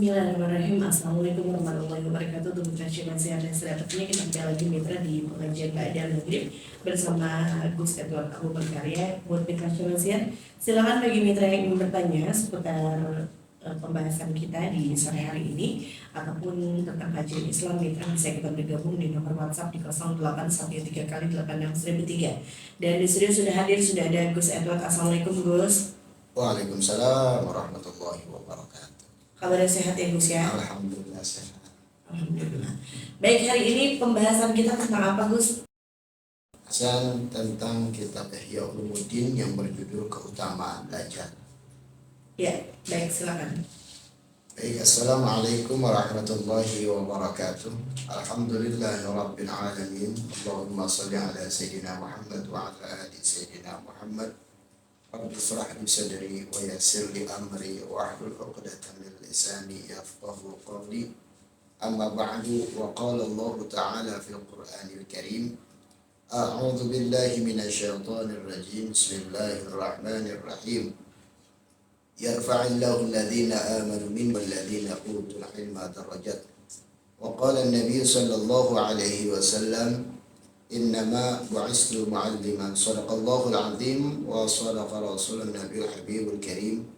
Bismillahirrahmanirrahim. Assalamualaikum warahmatullahi wabarakatuh. Untuk kajian sehat dan sehatnya kita kembali lagi mitra di pengajian Ba'da Maghrib bersama Gus Edward Abu Berkarya. Buat mitra kajian, silakan bagi mitra yang ingin bertanya seputar pembahasan kita di sore hari ini ataupun tentang kajian Islam, mitra bisa kita bergabung di nomor WhatsApp di 0813 kali 86003. Dan di studio sudah ada Gus Edward. Assalamualaikum Gus. Waalaikumsalam warahmatullahi wabarakatuh. Kabarnya sehat ya Gus ya? Alhamdulillah sehat. Alhamdulillah. Baik, hari ini pembahasan kita tentang apa Gus? Pembahasan tentang kitab Ihya Ulumuddin yang berjudul Keutamaan Belajar. Ya, baik, silakan. Baik, assalamualaikum warahmatullahi wabarakatuh. Alhamdulillahirabbil alamin. Allahumma shalli ala sayyidina Muhammad wa ala ali sayyidina Muhammad. Rabbi shrah li sadri wa yassir li amri wa ahlul 'uqdatam min lisani yafqahu qawli. Amma ba'du, wa qala Allah ta'ala fil Qur'anil Karim. A'udzu billahi minasy syaithanir rajim. Bismillahirrahmanirrahim. Yarfa'illahu alladhina amanu minkum walladhina utul 'ilma darajat. Wa qala an-nabiy sallallahu alaihi wasallam, innama bu'istu mu'alliman. Sadaqallahul azim wa sadaqa rasulun nabiyul habibul karim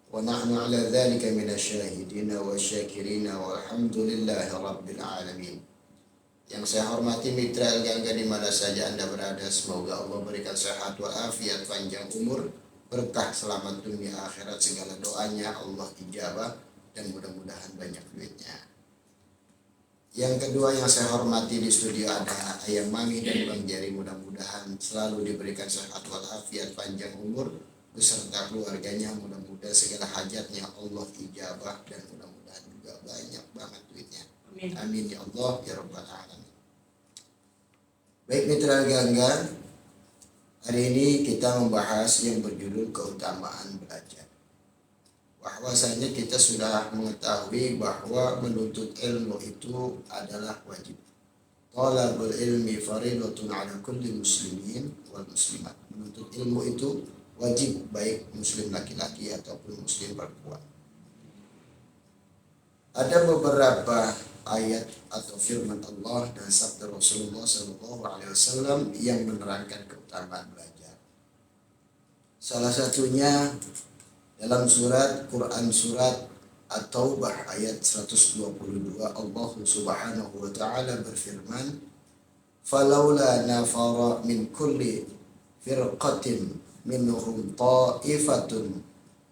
wa nahnu ala dhalika minasyahidina wa syakirina walhamdulillahi rabbil alamin. Yang saya hormati mitra Al-Gangga di mana saja Anda berada, semoga Allah berikan sehat walafiat, panjang umur, berkah selamat dunia akhirat, segala doanya Allah ijabah dan mudah-mudahan banyak duitnya. Yang kedua yang saya hormati di studio ada Ayang Mami dan Bang Jari, mudah-mudahan selalu diberikan sehat walafiat, panjang umur beserta keluarganya, mudah-mudahan segala hajatnya Allah ijabah dan mudah-mudahan juga banyak banget duitnya. Amin. Amin ya Allah ya rabbal alamin. Baik mitra Gangga, hari ini kita membahas yang berjudul Keutamaan Belajar. Bahwasanya kita sudah mengetahui bahwa menuntut ilmu itu adalah wajib. Talabul ilmi faridatun ala kulli muslimin wal muslimat. Menuntut ilmu itu wajib baik muslim laki-laki ataupun muslim perempuan. Ada beberapa ayat atau firman Allah dan sabda Rasulullah SAW yang menerangkan keutamaan belajar. Salah satunya dalam Quran surat At-Taubah ayat 122, Allah Subhanahu wa taala berfirman, "Falaula nafara min kulli firqatin minhum ta'ifatun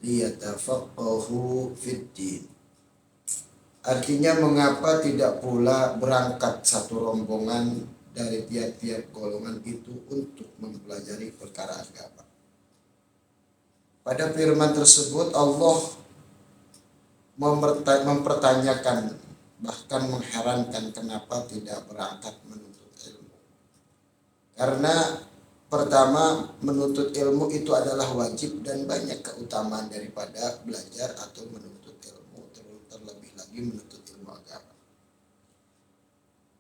liyatafaqahu fid-din." Artinya, mengapa tidak pula berangkat satu rombongan dari tiap-tiap golongan itu untuk mempelajari perkara agama. Pada firman tersebut Allah mempertanyakan, bahkan mengherankan kenapa tidak berangkat menuntut ilmu. Karena pertama, menuntut ilmu itu adalah wajib dan banyak keutamaan daripada belajar atau menuntut ilmu, terlebih lagi menuntut ilmu agama.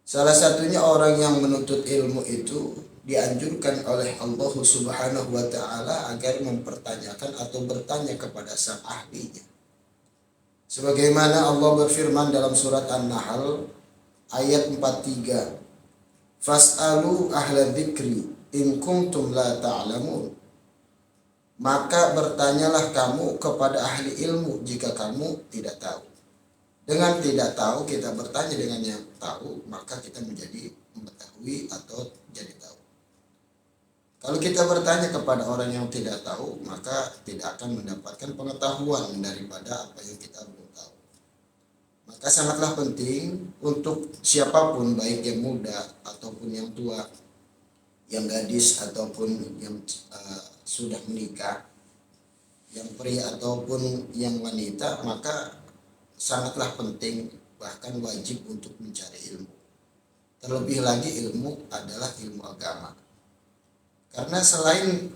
Salah satunya orang yang menuntut ilmu itu dianjurkan oleh Allah Subhanahu wa taala agar mempertanyakan atau bertanya kepada sang ahlinya. Sebagaimana Allah berfirman dalam surat An-Nahl ayat 43, "Fas'alu ahla dzikri in kuntum la ta'lamun." Maka bertanyalah kamu kepada ahli ilmu jika kamu tidak tahu. Dengan tidak tahu kita bertanya, dengan yang tahu maka kita menjadi mengetahui atau jadi tahu. Kalau kita bertanya kepada orang yang tidak tahu, maka tidak akan mendapatkan pengetahuan daripada apa yang kita belum tahu. Maka sangatlah penting untuk siapapun, baik yang muda ataupun yang tua, yang gadis ataupun yang sudah menikah, yang pria ataupun yang wanita, maka sangatlah penting, bahkan wajib untuk mencari ilmu. Terlebih lagi ilmu adalah ilmu agama. Karena selain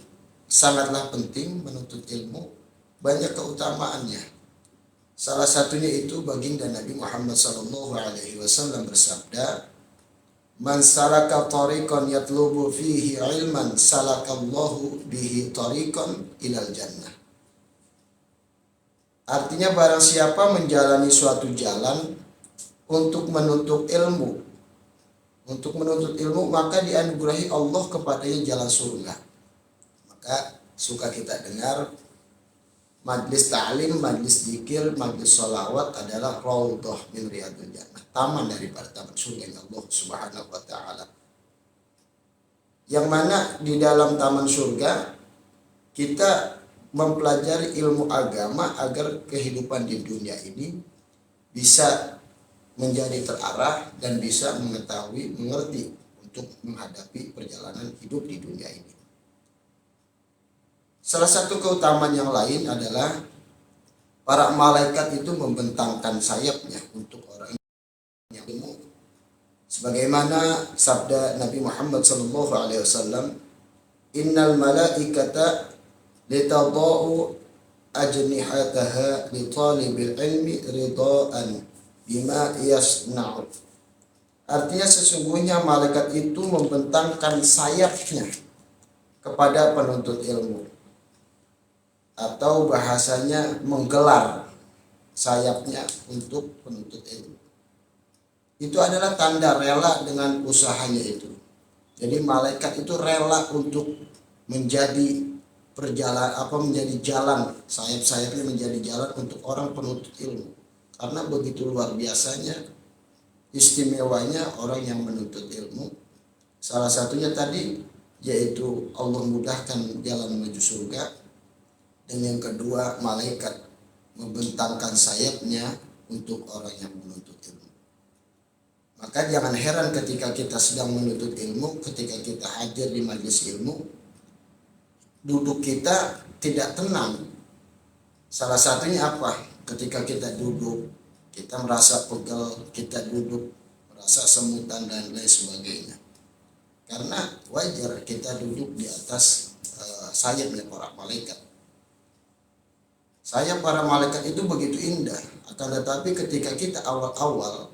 sangatlah penting menuntut ilmu, banyak keutamaannya. Salah satunya itu baginda Nabi Muhammad SAW bersabda, "Man salaka tariqan yatlubu fihi ilman, salakallahu bihi tariqan ilal jannah." Artinya barang siapa menjalani suatu jalan untuk menuntut ilmu, maka dianugerahi Allah kepadanya jalan surga. Maka suka kita dengar majlis ta'lim, majlis zikir, majlis sholawat adalah raudhah min riyadil jannah, taman daripada taman surga Allah Subhanahu wa taala. Yang mana di dalam taman surga kita mempelajari ilmu agama agar kehidupan di dunia ini bisa menjadi terarah dan bisa mengetahui, mengerti untuk menghadapi perjalanan hidup di dunia ini. Salah satu keutamaan yang lain adalah para malaikat itu membentangkan sayapnya untuk orang yang ilmu. Sebagaimana sabda Nabi Muhammad SAW, innal malaikata litadau ajnihataha li talibil ilmi ridaan bima yasna'u. Artinya sesungguhnya malaikat itu membentangkan sayapnya kepada penuntut ilmu, atau bahasanya menggelar sayapnya untuk penuntut ilmu. Itu adalah tanda rela dengan usahanya itu. Jadi malaikat itu rela untuk menjadi menjadi jalan, sayap-sayapnya menjadi jalan untuk orang penuntut ilmu. Karena begitu luar biasanya, istimewanya orang yang menuntut ilmu. Salah satunya tadi yaitu Allah mudahkan jalan menuju surga. Dan yang kedua, malaikat membentangkan sayapnya untuk orang yang menuntut ilmu. Maka jangan heran ketika kita sedang menuntut ilmu, ketika kita hadir di majelis ilmu, duduk kita tidak tenang. Salah satunya apa? Ketika kita duduk, kita merasa pegel, kita duduk merasa semutan dan lain sebagainya. Karena wajar kita duduk di atas sayapnya para malaikat. Sayap para malaikat itu begitu indah, akan tetapi ketika kita awal-awal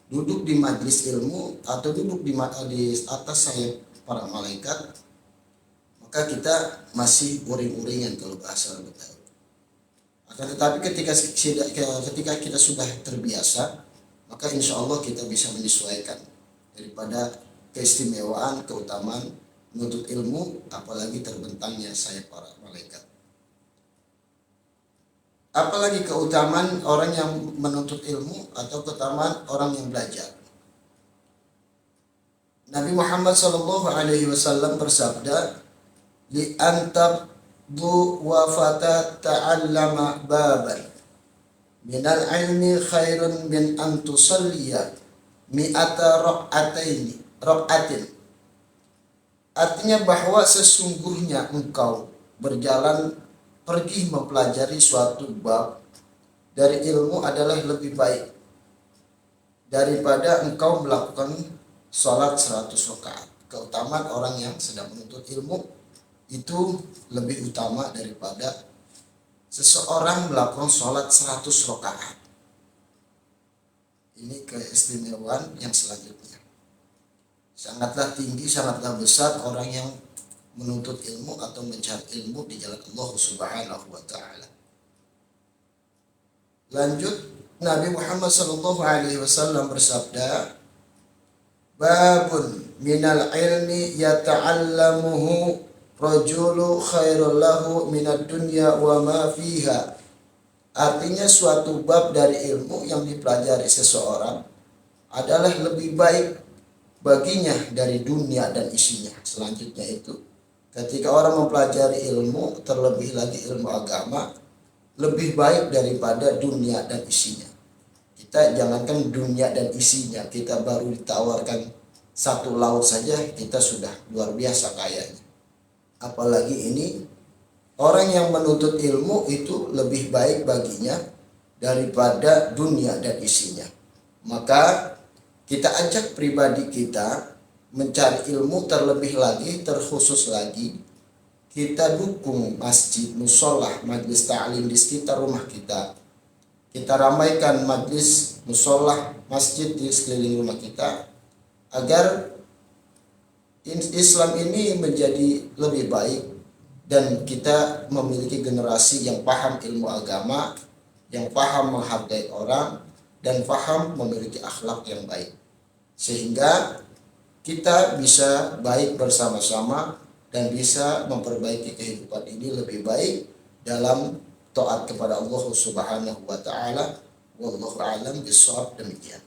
duduk di majelis ilmu atau duduk di atas sayap para malaikat, maka kita masih uring-uringan kalau bahasa Betawi. Akan tetapi ketika kita sudah terbiasa, maka insya Allah kita bisa menyesuaikan daripada keistimewaan, keutamaan menuntut ilmu, apalagi terbentangnya sayap para malaikat. Apalagi keutamaan orang yang menuntut ilmu atau keutamaan orang yang belajar. Nabi Muhammad SAW bersabda, li antabdu wa fata ta'allama baban minal ilmi khairun min an tusalliya mi'ata raq'atin. Artinya bahwa sesungguhnya engkau berjalan pergi mempelajari suatu bab dari ilmu adalah lebih baik daripada engkau melakukan sholat 100 rakaat. Keutamaan orang yang sedang menuntut ilmu itu lebih utama daripada seseorang melakukan sholat 100 rakaat. Ini keistimewaan yang selanjutnya. Sangatlah tinggi, sangatlah besar orang yang menuntut ilmu atau mencari ilmu di jalan Allah Subhanahu wa taala. Lanjut, Nabi Muhammad SAW bersabda, babun minal ilmi yata'allamuhu rajulu khairul lahu minad dunya wa ma fiha. Artinya suatu bab dari ilmu yang dipelajari seseorang adalah lebih baik baginya dari dunia dan isinya. Selanjutnya itu, ketika orang mempelajari ilmu, terlebih lagi ilmu agama, lebih baik daripada dunia dan isinya. Kita jangankan dunia dan isinya, kita baru ditawarkan satu laut saja, kita sudah luar biasa kayanya. Apalagi ini, orang yang menuntut ilmu itu lebih baik baginya daripada dunia dan isinya. Maka kita ajak pribadi kita mencari ilmu terlebih lagi, terkhusus lagi, kita dukung masjid, musolah, majlis ta'lim di sekitar rumah kita. Kita ramaikan majlis, musolah, masjid di sekeliling rumah kita, agar Islam ini menjadi lebih baik dan kita memiliki generasi yang paham ilmu agama, yang paham menghargai orang, dan paham memiliki akhlak yang baik. Sehingga kita bisa baik bersama-sama dan bisa memperbaiki kehidupan ini lebih baik dalam taat kepada Allah Subhanahu wa taala. Wallahu a'lam bishawab. Demikian.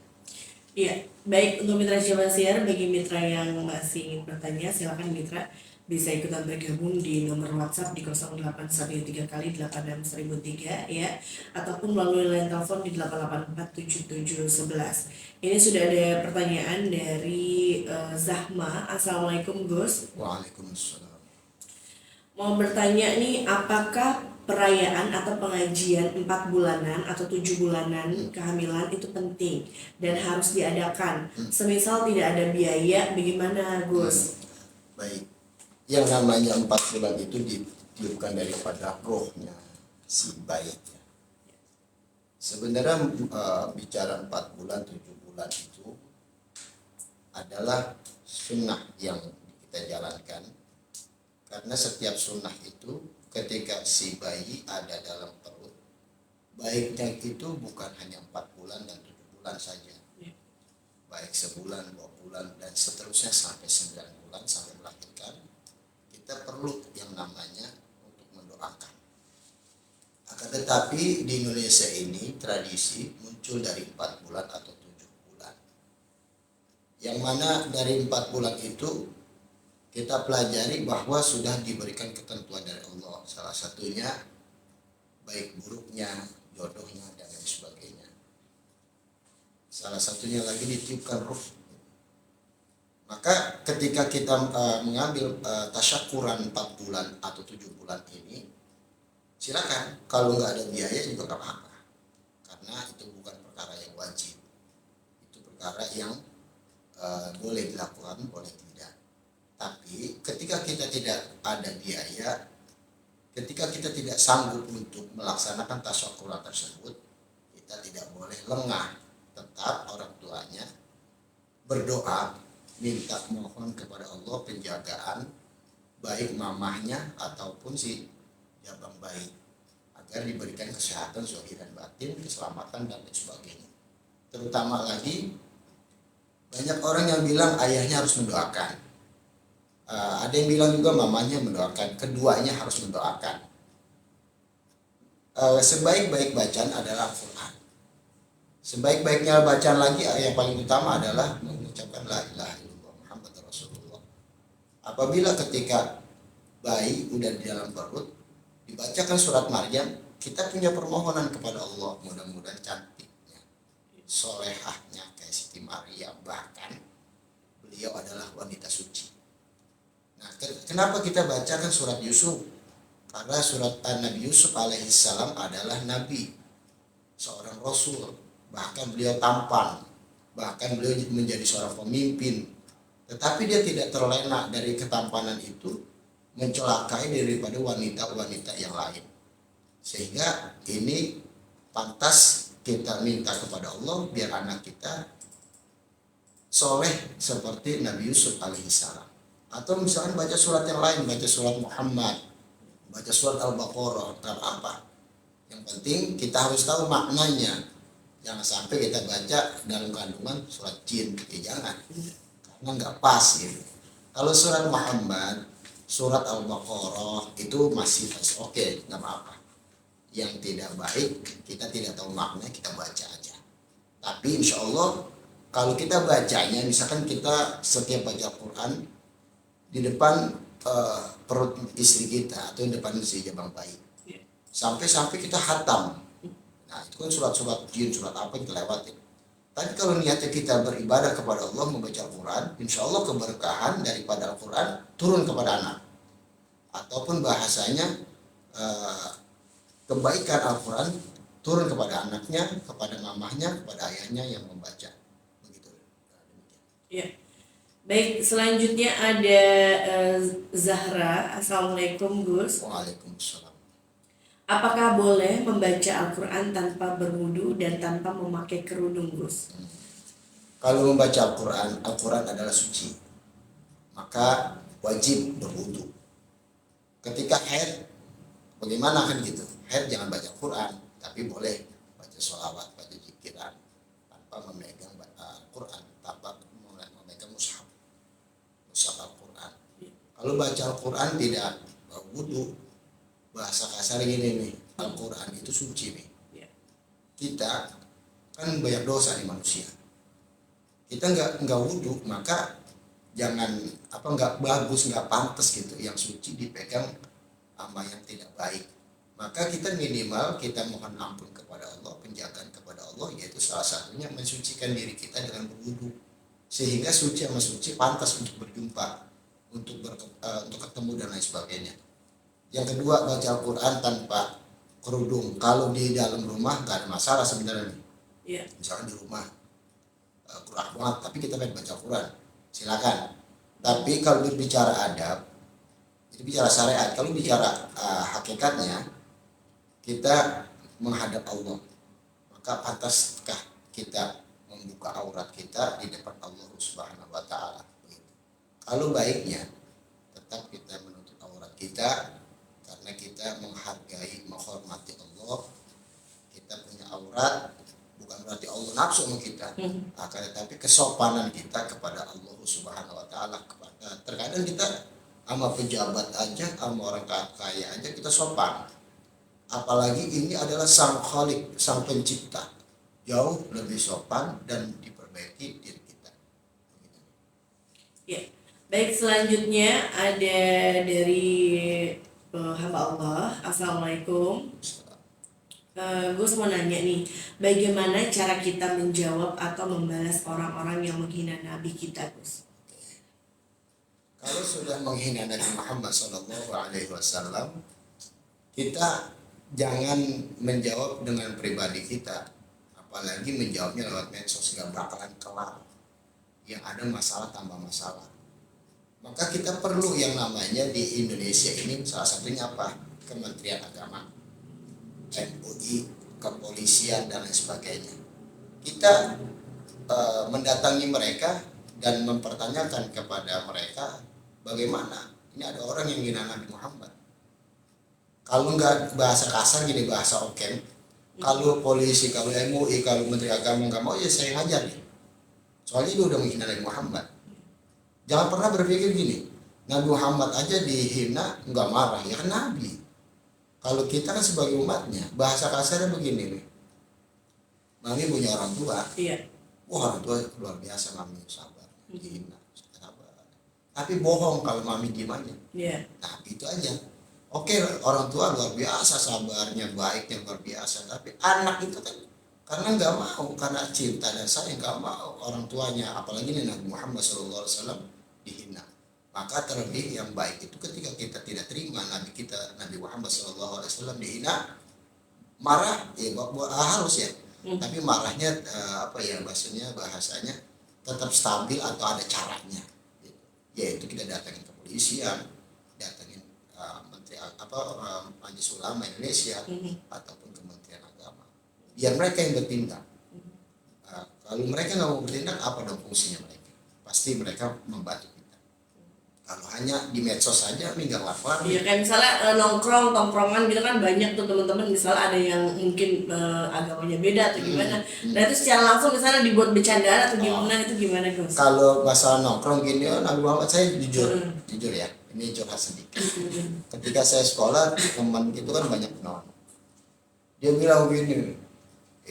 Iya, baik untuk mitra Syabasiar, bagi mitra yang masih ingin bertanya, silakan mitra bisa ikutan bergabung di nomor WhatsApp di 0813 kali 86003 ya, ataupun melalui line telepon di 8847711. Ini sudah ada pertanyaan dari Zahma. Assalamualaikum Gus. Waalaikumsalam. Mau bertanya nih, apakah perayaan atau pengajian 4 bulanan atau 7 bulanan kehamilan itu penting dan harus diadakan? Semisal tidak ada biaya, bagaimana Gus? Baik, yang namanya 4 bulan itu ditiupkan daripada rohnya si bayi. Sebenarnya bicara 4 bulan, 7 bulan itu adalah sunnah yang kita jalankan. Karena setiap sunnah itu ketika si bayi ada dalam perut, baiknya itu bukan hanya 4 bulan dan 7 bulan saja, baik sebulan, 2 bulan, dan seterusnya sampai 9 bulan sampai melahirkan. Kita perlu yang namanya untuk mendoakan. Akan tetapi di Indonesia ini tradisi muncul dari 4 bulan atau 7 bulan, yang mana dari 4 bulan itu kita pelajari bahwa sudah diberikan ketentuan dari Allah. Salah satunya baik buruknya, jodohnya, dan lain sebagainya. Salah satunya lagi ditiupkan ruh. Maka ketika kita mengambil tasyakuran 4 bulan atau 7 bulan ini, silakan. Kalau nggak ada biaya juga nggak apa-apa. Karena itu bukan perkara yang wajib. Itu perkara yang boleh dilakukan, boleh tidak. Tapi ketika kita tidak ada biaya, ketika kita tidak sanggup untuk melaksanakan tasyakuran tersebut, kita tidak boleh lengah. Tetap orang tuanya berdoa, minta mohon kepada Allah penjagaan baik mamahnya ataupun si jabang bayi, agar diberikan kesehatan zahir dan batin, keselamatan, dan lain sebagainya. Terutama lagi banyak orang yang bilang ayahnya harus mendoakan. Ada yang bilang juga mamanya mendoakan, keduanya harus mendoakan. Sebaik-baik bacaan adalah Al-Quran. Sebaik-baiknya bacaan lagi yang paling utama adalah mengucapkan la ilaha illallah Muhammad Rasulullah. Apabila ketika bayi udah di dalam perut dibacakan surat Maryam, kita punya permohonan kepada Allah, mudah-mudahan cantiknya, solehahnya kayak Siti Maryam, bahkan beliau adalah wanita suci. Nah, kenapa kita bacakan surat Yusuf? Karena surat Nabi Yusuf alaihissalam adalah nabi, seorang rasul, bahkan beliau tampan, bahkan beliau menjadi seorang pemimpin. Tetapi dia tidak terlena dari ketampanan itu mencelakai daripada wanita-wanita yang lain. Sehingga ini pantas kita minta kepada Allah biar anak kita soleh seperti Nabi Yusuf alaihissalam. Atau misalkan baca surat yang lain, baca surat Muhammad, baca surat Al-Baqarah, tak apa. Yang penting kita harus tahu maknanya. Jangan sampai kita baca dalam kandungan surat jin, jangan. Karena nggak pas gitu. Kalau surat Muhammad, surat Al-Baqarah itu masih oke, nggak apa-apa. Yang tidak baik, kita tidak tahu maknanya, kita baca aja. Tapi insya Allah kalau kita bacanya, misalkan kita setiap baca Quran di depan perut istri kita atau di depan si jabang bayi, sampai kita hatam. Nah itu kan surat-surat jin, surat apa kita lewatin. Tapi kalau niatnya kita beribadah kepada Allah, membaca Al-Quran, insya Allah keberkahan daripada Al-Quran turun kepada anak. Ataupun bahasanya kebaikan Al-Quran turun kepada anaknya, kepada mamahnya, kepada ayahnya yang membaca. Begitu. Ya. Baik, selanjutnya ada Zahra. Assalamualaikum Gus. Waalaikumsalam. Apakah boleh membaca Al-Quran tanpa berwudu dan tanpa memakai kerudung Gus? Kalau membaca Al-Quran, Al-Quran adalah suci, maka wajib berwudu. Ketika haid, bagaimana kan gitu? Haid jangan baca Quran, tapi boleh baca sholawat, baca zikiran tanpa memegang Al-Quran, tanpa memegang mushaf Al-Quran. Kalau baca Al-Quran tidak wudhu, bahasa kasar gini nih, Al-Quran itu suci nih. Kita kan banyak dosa nih manusia. Kita nggak wudhu, maka jangan nggak bagus, nggak pantas gitu yang suci dipegang sama yang tidak baik. Maka kita minimal kita mohon ampun kepada Allah, penjagaan kepada Allah, yaitu salah satunya mensucikan diri kita dengan berwudu, sehingga suci sama suci pantas untuk berjumpa, untuk ketemu dan lain sebagainya. Yang kedua, baca Al-Quran tanpa kerudung. Kalau di dalam rumah nggak ada masalah sebenarnya nih. Misalkan di rumah kurang banget, tapi kita pengen baca Al-Quran, silakan. Tapi kalau berbicara adab, itu bicara syariat. Kalau bicara hakikatnya, kita menghadap Allah, maka pantaskah kita membuka aurat kita di depan Allah Subhanahu wa Ta'ala? Kalau baiknya tetap kita menutup aurat kita, karena kita menghargai, menghormati Allah. Kita punya aurat, bukan berarti Allah nafsu sama kita, akan tetapi kesopanan kita kepada Allah Subhanahu wa Ta'ala. Terkadang kita sama pejabat aja, sama orang kaya aja kita sopan, apalagi ini adalah sang Khalik, sang pencipta, jauh lebih sopan dan diperbaiki diri kita. Ya, baik, selanjutnya ada dari hamba Allah. Assalamualaikum. Gus mau nanya nih, bagaimana cara kita menjawab atau membalas orang-orang yang menghina Nabi kita, Gus? Kalau sudah menghina Nabi Muhammad SAW, kita jangan menjawab dengan pribadi kita, apalagi menjawabnya lewat medsos, gak bakalan kelar. Yang ada masalah tambah masalah. Maka kita perlu yang namanya di Indonesia ini, salah satunya apa? Kementerian Agama, MUI, kepolisian dan lain sebagainya. Kita mendatangi mereka dan mempertanyakan kepada mereka, bagaimana ini ada orang yang menghina Nabi Muhammad. Kalau nggak bahasa kasar gini, bahasa oken, kalau polisi, kalau MUI, kalau Menteri Agama nggak mau, ya saya hajar nih. Soalnya dia udah menghina Nabi Muhammad. Jangan pernah berpikir gini, Nabi Muhammad aja dihina nggak marah, ya kan Nabi. Kalau kita kan sebagai umatnya, bahasa kasarnya begini nih, Mami punya orang tua, wah orang tua luar biasa, Mami sabar, dihina, sabar. Tapi bohong kalau Mami diem aja. Nah itu aja. Oke, orang tua luar biasa, sabarnya, baiknya luar biasa. Tapi anak itu kan karena nggak mau, karena cinta dan sayang nggak mau orang tuanya, apalagi ini Nabi Muhammad SAW dihina. Maka terlebih yang baik itu ketika kita tidak terima Nabi kita, Nabi Muhammad SAW dihina, marah ya harus ya. Tapi marahnya bahasanya tetap stabil atau ada caranya. Yaitu kita datangin kepolisian, datangin Majelis Ulama Indonesia ataupun Kementerian Agama, biar mereka yang bertindak. Kalau mereka nggak mau bertindak, apa dong fungsinya mereka? Pasti mereka membantu kita. Kalau hanya di medsos saja, nggak lapar. Iya, kayak misalnya tongkrongan gitu kan banyak tuh teman-teman, misalnya ada yang mungkin agamanya beda atau gimana. Nah itu secara langsung misalnya dibuat bercandaan atau gimana, itu gimana, Gus? Kalau masalah nongkrong gini, Nabi Muhammad, saya jujur ya. Ini curhat sedikit. Ketika saya sekolah, teman itu kan banyak non. Dia bilang begini,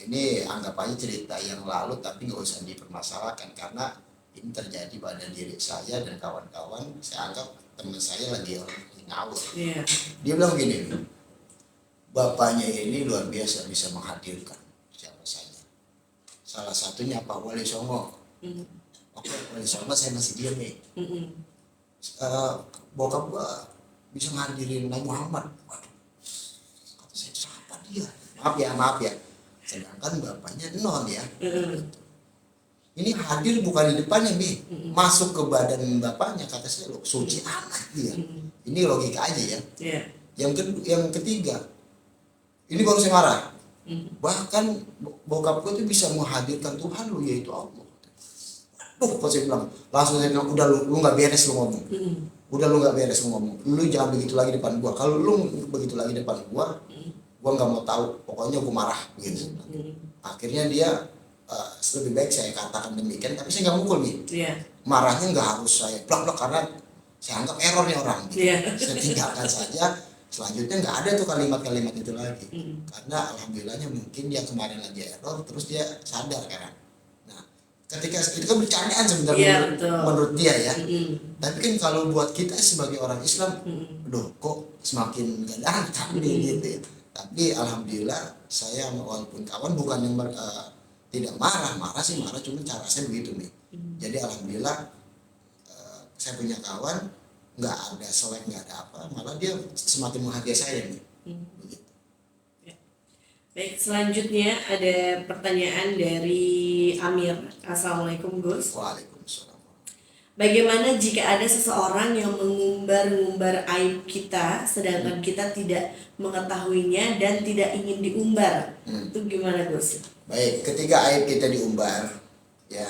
ini anggap aja cerita yang lalu, tapi nggak usah dipermasalahkan karena ini terjadi pada diri saya dan kawan-kawan. Saya anggap teman saya lagi ngawur. Dia bilang begini, bapaknya ini luar biasa bisa menghadirkan siapa saja. Salah satunya Pak Wali Songo. Oke, Wali Songo saya masih diam nih. Bokap gua bisa ngadirin Nabi Muhammad. Waduh, kata saya, siapa dia? Maaf ya. Sedangkan bapaknya non ya. Ini hadir bukan di depannya nih, masuk ke badan bapaknya, kata saya, loh suci amat dia. Ini logika aja ya. Yang ketiga, ini baru saya marah. Bahkan bokap gua itu bisa menghadirkan Tuhan lo, yaitu Allah. Kok saya bilang, langsung saya bilang, udah lu nggak beres lu ngomong. Udah lu nggak beres lu ngomong. Lu jangan begitu lagi depan gua. Kalau lu begitu lagi depan gua gue nggak mau tahu, pokoknya gue marah gitu. Akhirnya dia lebih baik saya katakan demikian, tapi saya nggak mukul gitu. Marahnya nggak harus saya blok karena saya anggap error nih orang gitu. Saya tinggalkan saja. Selanjutnya nggak ada tuh kalimat-kalimat itu lagi, karena alhamdulillahnya mungkin dia kemarin lagi error, terus dia sadar kan. Nah, ketika itu kan bercandaan sebenarnya menurut dia ya. Tapi kan kalau buat kita sebagai orang Islam, loh kok semakin gak datang nih gitu ya. Tapi alhamdulillah saya walaupun kawan bukan yang tidak marah sih marah, cuma cara saya begitu nih. Jadi alhamdulillah saya punya kawan nggak ada selek, nggak ada apa, malah dia semakin menghargai saya nih. Begitu. Baik, selanjutnya ada pertanyaan dari Amir. Assalamualaikum Gus. Waalaikumsalam. Bagaimana jika ada seseorang yang mengumbar-ngumbar aib kita sedangkan kita tidak mengetahuinya dan tidak ingin diumbar? Itu gimana Gus? Baik, ketika aib kita diumbar ya,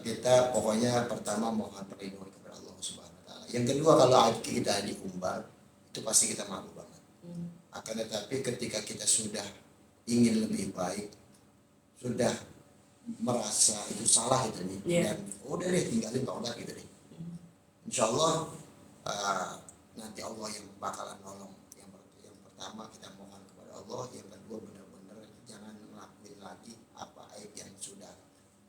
kita pokoknya pertama mohon perlindungan kepada Allah Subhanahu wa taala. Yang kedua, kalau aib kita diumbar itu pasti kita malu banget. Akan tetapi ketika kita sudah ingin lebih baik, sudah merasa itu salah itu nih, dan udah deh tinggalin tobat gitu deh. Insya Allah nanti Allah yang bakalan nolong. Yang pertama kita mohon kepada Allah, yang kedua benar-benar jangan ngelakuin lagi apa aib yang sudah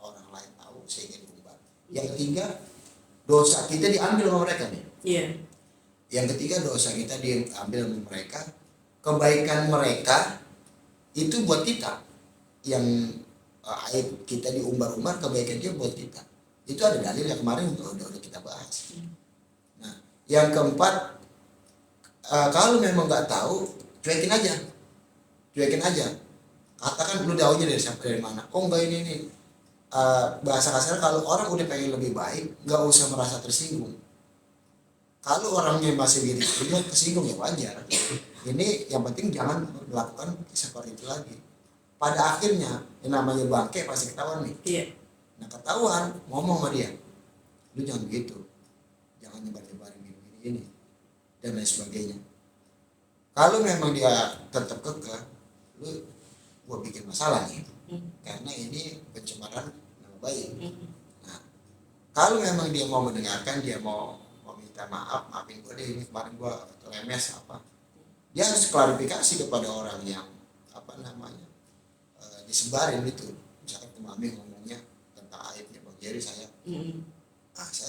orang lain tahu sehingga diumbar. Yang ketiga, dosa kita diambil sama mereka nih. Yang ketiga, dosa kita diambil sama mereka, kebaikan mereka itu buat kita. Yang aib kita diumbar-umbar, kebaikan dia buat kita. Itu ada dalil yang kemarin udah kita bahas. Nah, yang keempat, kalau memang nggak tahu, cuekin aja. Katakan lu tahunya dari mana? Oh enggak ini. Bahasa kasar, kalau orang udah pengen lebih baik, nggak usah merasa tersinggung. Kalau orangnya masih diri tersinggung ya wajar. Ini yang penting jangan melakukan seperti itu lagi. Pada akhirnya yang namanya bangke pasti ketahuan nih. Nah ketahuan, ngomong sama dia, lu jangan begitu, jangan nyebar-nyebarin gini dan lain sebagainya. Kalau memang dia tetap kekeh, lu gua bikin masalah nih, karena ini pencemaran nama baik. Nah kalau memang dia mau mendengarkan, dia mau minta maafin gua deh, ini kemarin gua lemes apa, dia harus klarifikasi kepada orang yang disebarin itu. Misalkan ke Mami ngomongnya tentang aibnya Bang Jerry, saya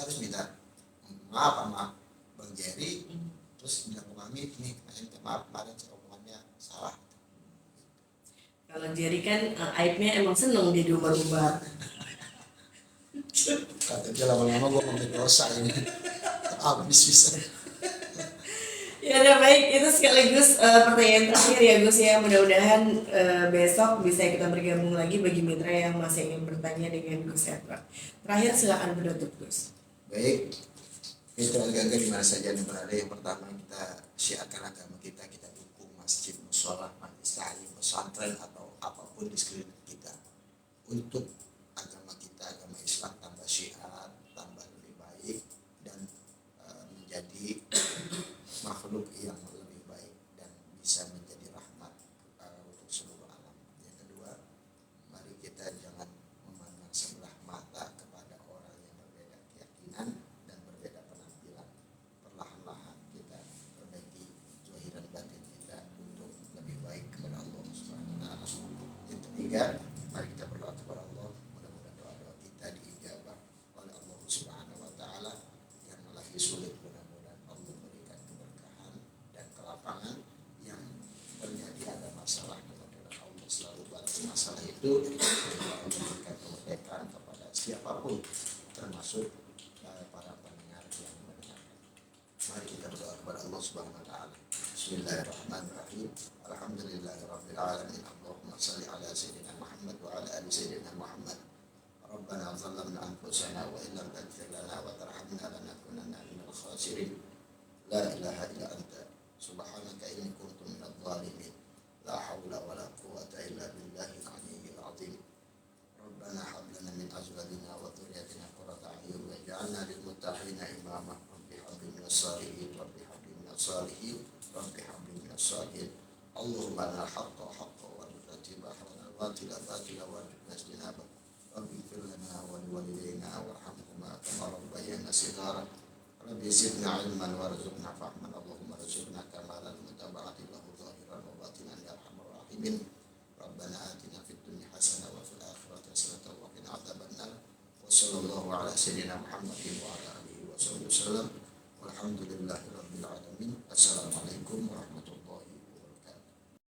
harus minta maaf sama Bang Jerry, terus bilang ke Mami, nih saya minta maaf kemarin saya omongannya salah. Kalau Jerry kan aibnya emang seneng dia diumbar-umbar. Kata dia lama-lama gue mau dosa ini, habis bisa. Ya udah baik, itu sekaligus pertanyaan terakhir ya Gus ya. Mudah-mudahan besok bisa kita bergabung lagi bagi mitra yang masih ingin bertanya dengan Gus Edward. Terakhir silakan penutup Gus. Baik, mitra Gaga di mana saja yang berada, yang pertama kita syiarkan agama kita dukung masjid, mushola, majelis taklim, pesantren atau apapun di sekeliling kita untuk agama kita, agama Islam tambah syiar, tambah lebih baik dan menjadi makhluk yang lebih baik dan bisa menjadi rahmat untuk seluruh alam. Yang kedua, mari kita jangan memandang sebelah mata kepada orang yang berbeda keyakinan dan berbeda penampilan. Perlahan-lahan kita perbaiki zahir dan batin kita untuk lebih baik kepada Allah Subhanahu wa taala. Yang ketiga, mari kita berdoa kepada Allah, mudah-mudahan doa-doa kita diijabah oleh Allah Subhanahu wa taala. Yang lagi sulit, lapangan yang terjadi ada masalah, mudah-mudahan Allah selalu bantu masalah itu memberikan kemerdekaan kepada siapapun, termasuk para pendengar yang mendengarkan. Mari kita berdoa kepada Allah Subhanahu wa taala. Bismillahirrahmanirrahim. Alhamdulillahirabbil alamin. Allahumma shalli ala sayyidina Muhammad wa ala ali sayyidina Muhammad. Rabbana zalamna anfusana wa illam taghfir lana wa tarhamna lanakunanna minal khasirin. La ilaha illa anta subhanaka inni kuntu minadh dhalimin. La haula wala quwwata illa billahil aliyyil azim. Rabbana hab lana min azwajina wa dhurriyyatina qurrata a'yun waj'alna lil muttaqina imama. Rabbi habli minas salihin, rabbi habli minas salihin, rabbi habli minas salihin. Allahumma arina al-haqqa haqqan warzuqna ittiba'ahu wal batila batilan warzuqna ijtinabah. Rabbi ighfir lana wa liwalidayna warhamhuma kama rabbayana shighara. Rabbi zidna ilman warzuqna fahman. Allahumma arzuqna kamalan mutaba'ati lahu zahiran wa batinan ya arhamar rahimin. Rabbana atina fid dunya hasanah wa fil akhirati hasanah wa qina adzabannar. Wa sallallahu ala sayyidina Muhammadin wa ala alihi wa sahbihi wasallam. Walhamdulillah.